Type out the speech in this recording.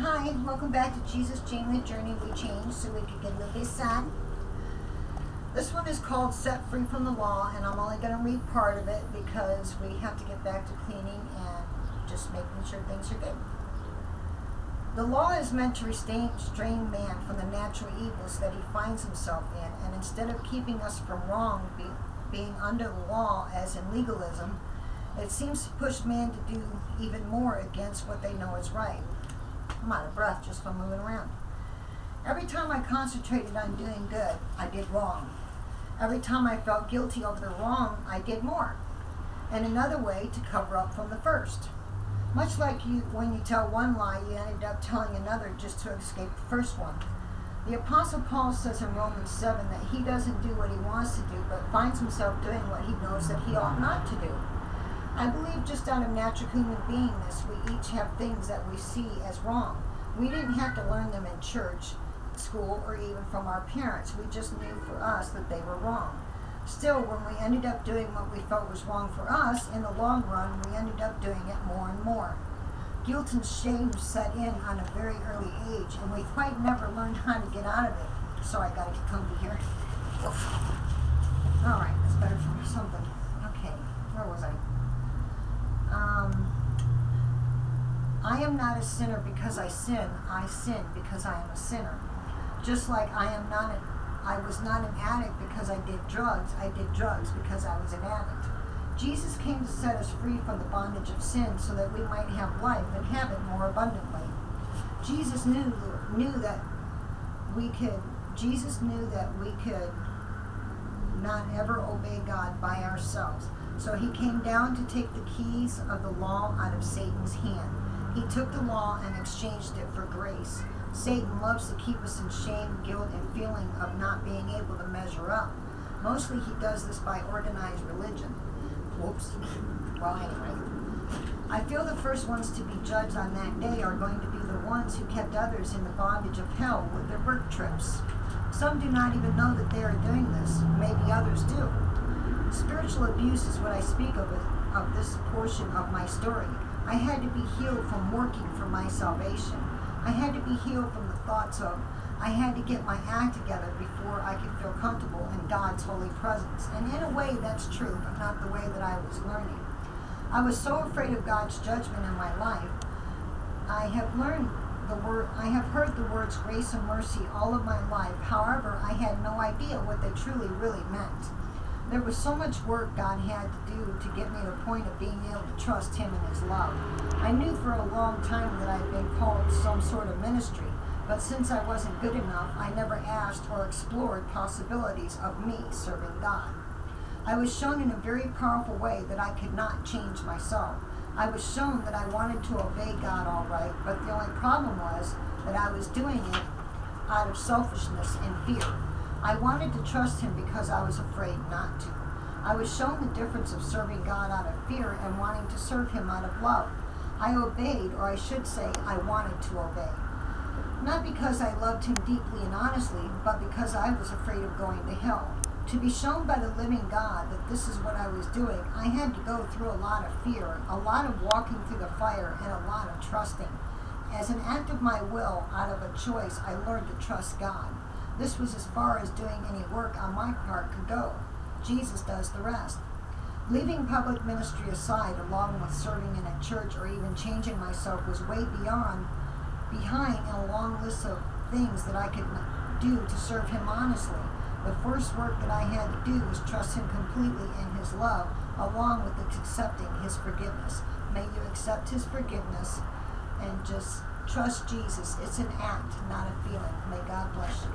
Hi, welcome back to Jesus Changed the Journey We Changed so we could get a little bit sad. This one is called Set Free from the Law, and I'm only going to read part of it because we have to get back to cleaning and just making sure things are good. The law is meant to restrain man from the natural evils that he finds himself in, and instead of keeping us from wrong, being under the law as in legalism, it seems to push man to do even more against what they know is right. I'm out of breath just from moving around. Every time I concentrated on doing good, I did wrong. Every time I felt guilty over the wrong, I did more. And another way to cover up from the first. Much like when you tell one lie, you ended up telling another just to escape the first one. The Apostle Paul says in Romans 7 that he doesn't do what he wants to do, but finds himself doing what he knows that he ought not to do. I believe just out of natural human beingness, we each have things that we see as wrong. We didn't have to learn them in church, school, or even from our parents. We just knew for us that they were wrong. Still, when we ended up doing what we felt was wrong for us, in the long run, we ended up doing it more and more. Guilt and shame set in on a very early age, and we quite never learned how to get out of it. So I gotta get comfy here. All right, that's better for something. Okay, where was I? I am not a sinner because I sin because I am a sinner. Just like I was not an addict because I did drugs because I was an addict. Jesus came to set us free from the bondage of sin so that we might have life and have it more abundantly. Jesus knew that we could not ever obey God by ourselves. So he came down to take the keys of the law out of Satan's hand. He took the law and exchanged it for grace. Satan loves to keep us in shame, guilt, and feeling of not being able to measure up. Mostly he does this by organized religion. Whoops. Well, anyway. I feel the first ones to be judged on that day are going to be the ones who kept others in the bondage of hell with their work trips. Some do not even know that they are doing this. Maybe others do. Spiritual abuse is what I speak of this portion of my story. I had to be healed from working for my salvation. I had to be healed from the thoughts of, I had to get my act together before I could feel comfortable in God's holy presence. And in a way that's true, but not the way that I was learning. I was so afraid of God's judgment in my life. I have heard the words grace and mercy all of my life. However, I had no idea what they truly really meant. There was so much work God had to do to get me to the point of being able to trust Him and His love. I knew for a long time that I'd been called to some sort of ministry, but since I wasn't good enough, I never asked or explored possibilities of me serving God. I was shown in a very powerful way that I could not change myself. I was shown that I wanted to obey God all right, but the only problem was that I was doing it out of selfishness and fear. I wanted to trust Him because I was afraid not to. I was shown the difference of serving God out of fear and wanting to serve Him out of love. I obeyed, or I should say, I wanted to obey. Not because I loved Him deeply and honestly, but because I was afraid of going to hell. To be shown by the living God that this is what I was doing, I had to go through a lot of fear, a lot of walking through the fire, and a lot of trusting. As an act of my will, out of a choice, I learned to trust God. This was as far as doing any work on my part could go. Jesus does the rest. Leaving public ministry aside, along with serving in a church or even changing myself, was way behind in a long list of things that I could do to serve Him honestly. The first work that I had to do was trust Him completely in His love, along with accepting His forgiveness. May you accept His forgiveness and just trust Jesus. It's an act, not a feeling. May God bless you.